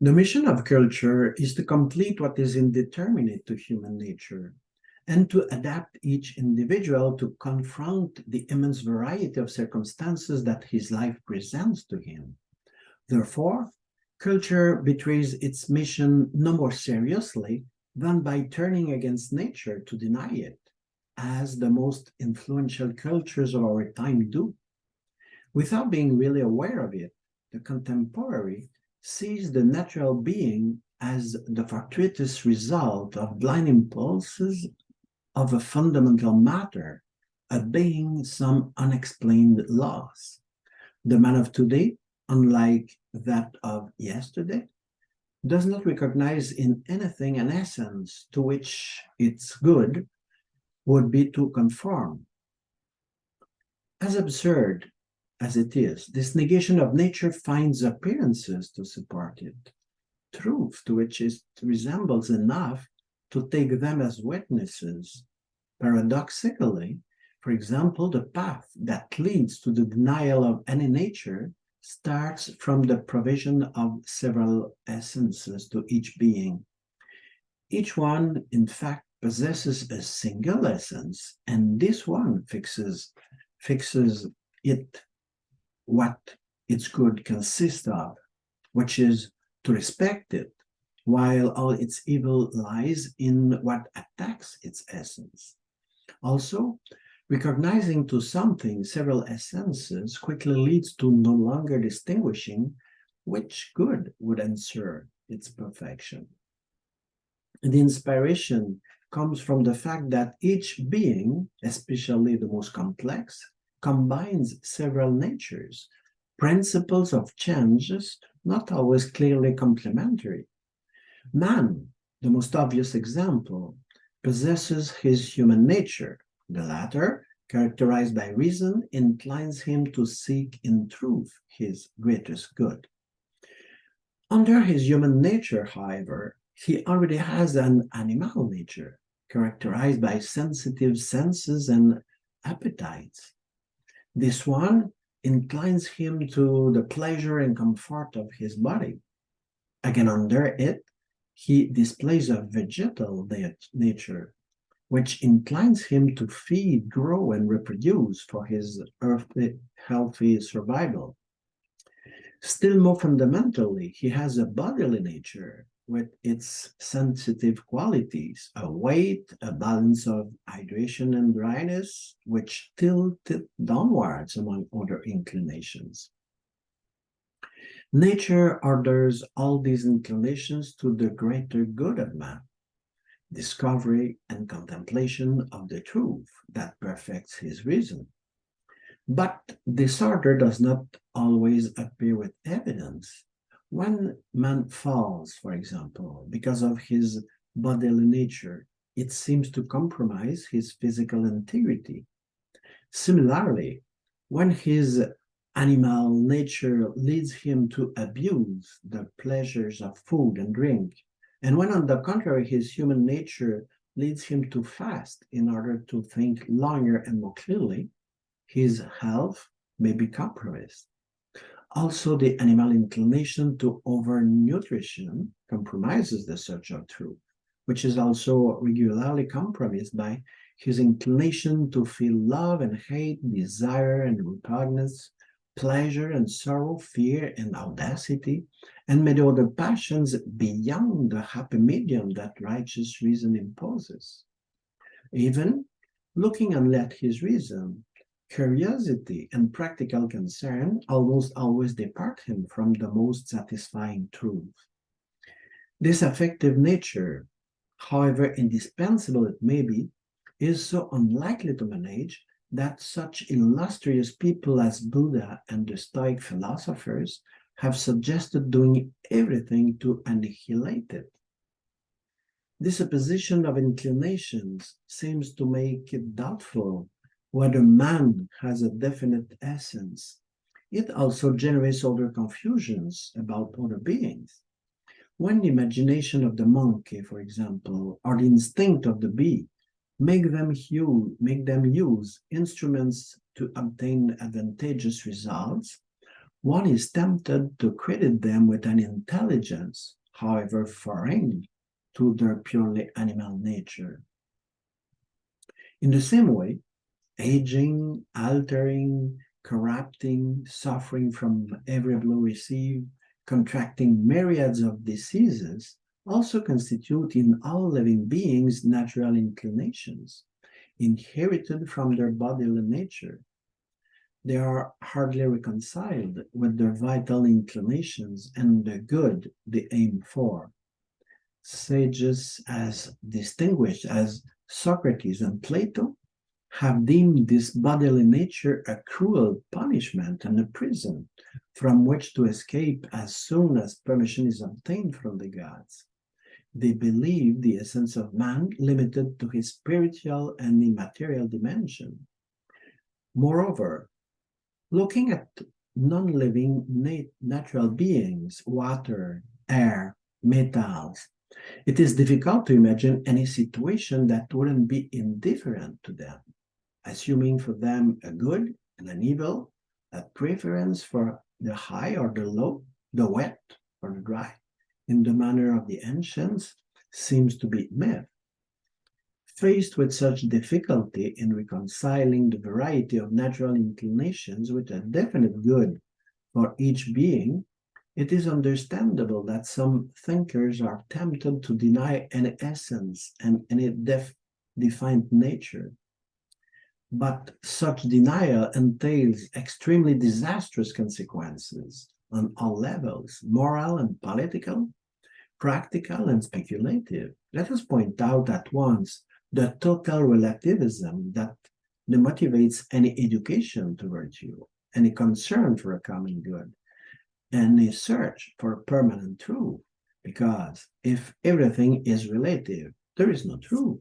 The mission of culture is to complete what is indeterminate to human nature and to adapt each individual to confront the immense variety of circumstances that his life presents to him. Therefore, culture betrays its mission no more seriously than by turning against nature to deny it, as the most influential cultures of our time do. Without being really aware of it, the contemporary sees the natural being as the fortuitous result of blind impulses of a fundamental matter, obeying some unexplained laws. The man of today, unlike that of yesterday, does not recognize in anything an essence to which its good would be to conform. As absurd as it is, this negation of nature finds appearances to support it, truth to which it resembles enough to take them as witnesses. Paradoxically, for example, the path that leads to the denial of any nature starts from the provision of several essences to each being. Each one, in fact, possesses a single essence, and this one fixes it what its good consists of, which is to respect it, while all its evil lies in what attacks its essence. Also, recognizing to something several essences quickly leads to no longer distinguishing which good would ensure its perfection. The inspiration comes from the fact that each being, especially the most complex, combines several natures, principles of changes not always clearly complementary. Man, the most obvious example, possesses his human nature. The latter, characterized by reason, inclines him to seek in truth his greatest good. Under his human nature, however, he already has an animal nature, characterized by sensitive senses and appetites. This one inclines him to the pleasure and comfort of his body. Again, under it, he displays a vegetal nature, which inclines him to feed, grow, and reproduce for his earthly, healthy survival. Still more fundamentally, he has a bodily nature with its sensitive qualities, a weight, a balance of hydration and dryness, which tilt it downwards among other inclinations. Nature orders all these inclinations to the greater good of man, discovery and contemplation of the truth that perfects his reason. But this order does not always appear with evidence. When man falls, for example, because of his bodily nature, it seems to compromise his physical integrity. Similarly, when his animal nature leads him to abuse the pleasures of food and drink, and when, on the contrary, his human nature leads him to fast in order to think longer and more clearly, his health may be compromised. Also, the animal inclination to overnutrition compromises the search of truth, which is also regularly compromised by his inclination to feel love and hate, desire and repugnance, pleasure and sorrow, fear and audacity, and many other passions beyond the happy medium that righteous reason imposes. Even looking only at his reason, curiosity and practical concern almost always depart him from the most satisfying truth. This affective nature, however indispensable it may be, is so unlikely to manage that such illustrious people as Buddha and the Stoic philosophers have suggested doing everything to annihilate it. This opposition of inclinations seems to make it doubtful whether man has a definite essence. It also generates other confusions about other beings. When the imagination of the monkey, for example, or the instinct of the bee make them use instruments to obtain advantageous results, one is tempted to credit them with an intelligence, however foreign to their purely animal nature. In the same way, aging, altering, corrupting, suffering from every blow received, contracting myriads of diseases also constitute in all living beings natural inclinations, inherited from their bodily nature. They are hardly reconciled with their vital inclinations and the good they aim for. Sages as distinguished as Socrates and Plato have deemed this bodily nature a cruel punishment and a prison from which to escape as soon as permission is obtained from the gods. They believe the essence of man limited to his spiritual and immaterial dimension. Moreover, looking at non-living natural beings, water, air, metals, it is difficult to imagine any situation that wouldn't be indifferent to them, assuming for them a good and an evil, a preference for the high or the low, the wet or the dry, in the manner of the ancients, seems to be myth. Faced with such difficulty in reconciling the variety of natural inclinations with a definite good for each being, it is understandable that some thinkers are tempted to deny any essence and any defined nature. But such denial entails extremely disastrous consequences on all levels, moral and political, practical and speculative. Let us point out at once the total relativism that motivates any education to virtue, any concern for a common good, and a search for permanent truth. Because if everything is relative, there is no truth.